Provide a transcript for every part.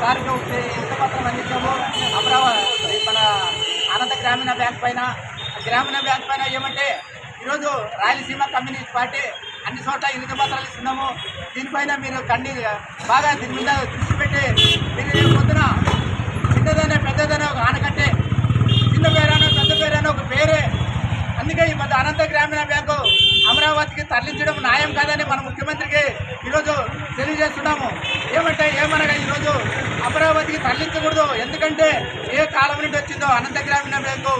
సార్కి వినతిపత్రం అందించాము. అమరావతి మన అనంత గ్రామీణ బ్యాంక్ పైన ఏమంటే ఈరోజు రాయలసీమ కమ్యూనిస్ట్ పార్టీ అన్ని చోట్ల వినతిపత్రాలు ఇస్తున్నాము. దీనిపైన మీరు బాగా దీని మీద దృష్టి పెట్టి మీరు పొద్దున చిన్నదైనా పెద్దదైనా ఒక ఆనకట్టే, చిన్న పేరైనా పెద్ద పేరైనా ఒక పేరే. అందుకే ఈ మధ్య అనంత గ్రామీణ బ్యాంకు అమరావతికి తరలించడం న్యాయం కాదని మన ముఖ్యమంత్రికి ఈరోజు తెలియజేస్తున్నాము. ఏమనగా ఈరోజు అమరావతికి తరలించకూడదు. ఎందుకంటే ఏ కాలం నుండి వచ్చిందో అనంత గ్రామీణ బ్యాంకు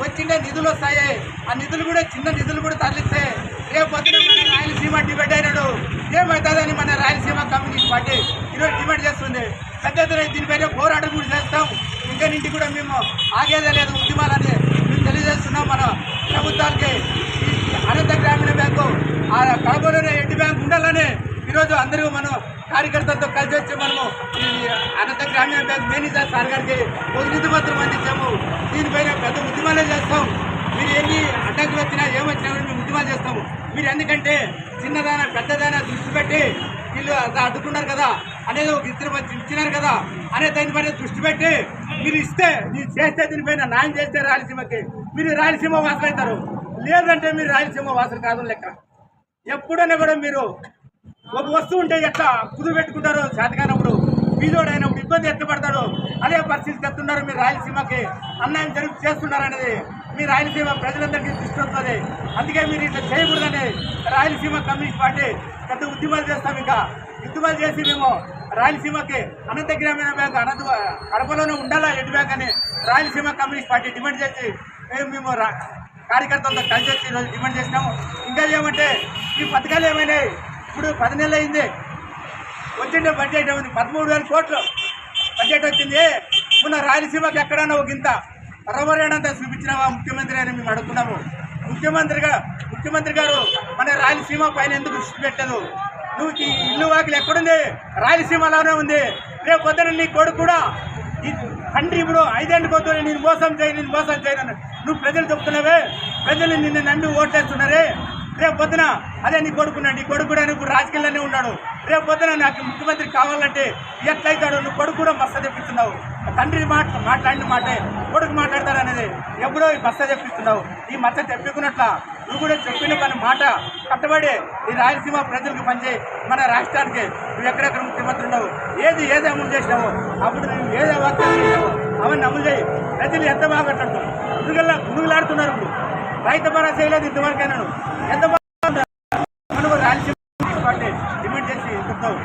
వచ్చిండే నిధులు వస్తాయి. ఆ నిధులు కూడా చిన్న నిధులు కూడా తరలిస్తే రేపు పొద్దున మన రాయలసీమ డిబేట్ అయినాడు ఏమవుతుందని మన రాయలసీమ కమ్యూనిస్ట్ పార్టీ ఈరోజు డిమాండ్ చేస్తుంది. పెద్ద దీనిపైన పోరాటం కూడా చేస్తాం. ఇంకా నుండి కూడా మేము ఆగేదే లేదు ఉద్యమాలని మేము తెలియజేస్తున్నాం. మన ప్రభుత్వానికి అనంత గ్రామీణ బ్యాంకు ఆ కడపలోనే ఎడ్డి బ్యాంకు ఉండాలని ఈరోజు అందరూ మనం కార్యకర్తలతో కలిసి వచ్చి మనము ఈ అనంత గ్రామీణ బ్యాంక్ మేనేజర్ సార్ గారికి వినతిపత్రం అందించాము. దీనిపైన పెద్ద ఉద్యమాలే చేస్తాం. మీరు ఎన్ని అడ్డంకులు వచ్చినా ఏమొచ్చినా కూడా మేము ఉద్యమాలు చేస్తాము. మీరు ఎందుకంటే చిన్నదానా పెద్దదానా దృష్టి పెట్టి వీళ్ళు అడ్డుకున్నారు కదా అనేది ఒక ఇచ్చినారు కదా అనే దానిపైన దృష్టి పెట్టి మీరు చేస్తే దీనిపైన న్యాయం చేస్తే రాయలసీమకి మీరు రాయలసీమ వాసులు అవుతారు. లేదంటే మీరు రాయలసీమ వాసులు కాదు లెక్క. ఎప్పుడైనా కూడా మీరు ఒక వస్తువు ఉంటే ఎట్లా కుదురు పెట్టుకుంటారు చేతకానప్పుడు బీజోడు అయినప్పుడు ఇబ్బంది ఎత్తపడతాడు. అదే పరిస్థితి తెస్తున్నారు. మీరు రాయలసీమకి అన్యాయం చేస్తున్నారు అనేది మీ రాయలసీమ ప్రజలందరికీ దృష్టి వస్తుంది. అందుకే మీరు ఇట్లా చేయకూడదని రాయలసీమ కమ్యూనిస్ట్ పార్టీ పెద్ద ఉద్యమాలు చేస్తాం. ఇంకా ఉద్యమాలు చేసి మేము రాయలసీమకి అనంత గ్రామీణ బ్యాంక్ కడపలోనే ఉండాలా ఎడ్ బ్యాంక్ అని రాయలసీమ కమ్యూనిస్ట్ పార్టీ డిమాండ్ చేసి మేము కార్యకర్తలతో కలిసి వచ్చి ఈరోజు డిమాండ్ చేసినాము. ఇంకా ఏమంటే ఈ పథకాలు ఏమైనాయి ఇప్పుడు 10 నెలలు అయింది. వచ్చిండే బడ్జెట్ ఏమైంది 13,000 కోట్లు బడ్జెట్ వచ్చింది. మొన్న రాయలసీమకి ఎక్కడైనా ఒక ఇంత రవ్వరేడంతా చూపించినావా ముఖ్యమంత్రి అని మేము అడుగుతున్నాము. ముఖ్యమంత్రి గారు మన రాయలసీమ పైన ఎందుకు దృష్టి పెట్టలేదు? నువ్వు ఈ ఇల్లు వాకిలు ఎక్కడుంది? రాయలసీమలోనే ఉంది. రేపు పొద్దున నీ కొడుకు కూడా ఈ తండ్రి ఇప్పుడు 5 ఏళ్ళు పోతుంది నేను మోసం చేయను నువ్వు ప్రజలు చెప్తున్నావే. ప్రజలు నిన్ను నమ్మి ఓట్లేస్తున్నారే. రేపు పొద్దున అదే నీ కొడుకున్నాడు. నీ కొడుకు కూడా ఇప్పుడు రాజకీయాల్లోనే ఉన్నాడు. రేపు పొద్దున నాకు ముఖ్యమంత్రి కావాలంటే ఎట్లయితాడు? నువ్వు కొడుకు కూడా మస్త తెప్పిస్తున్నావు. తండ్రి మాట్లాడిన మాటే కొడుకు మాట్లాడతాడు అనేది ఎప్పుడో ఈ మస్త తెప్పిస్తున్నావు. ఈ మస్త తెప్పించుకున్నట్ల నువ్వు కూడా చెప్పిన పని మాట కట్టబడి ఈ రాయలసీమ ప్రజలకు పనిచేయి. మన రాష్ట్రానికి నువ్వు ఎక్కడెక్కడ ముఖ్యమంత్రి ఉన్నావు, ఏది అమలు చేసినావు, అప్పుడు నువ్వు ఏదో వాక్యాలు చేసినావు అవన్నీ అమలు చేయి. ప్రజలు ఎంత బాగా కట్టాడుతారు. గురుగులాడుతున్నారు. ఇప్పుడు రైతు భరోసా చేయలేదు ఇంతవరకైనా. ఎంత బాగా రాయలసీమ పార్టీ డిమాండ్ చేసి చెప్తావు.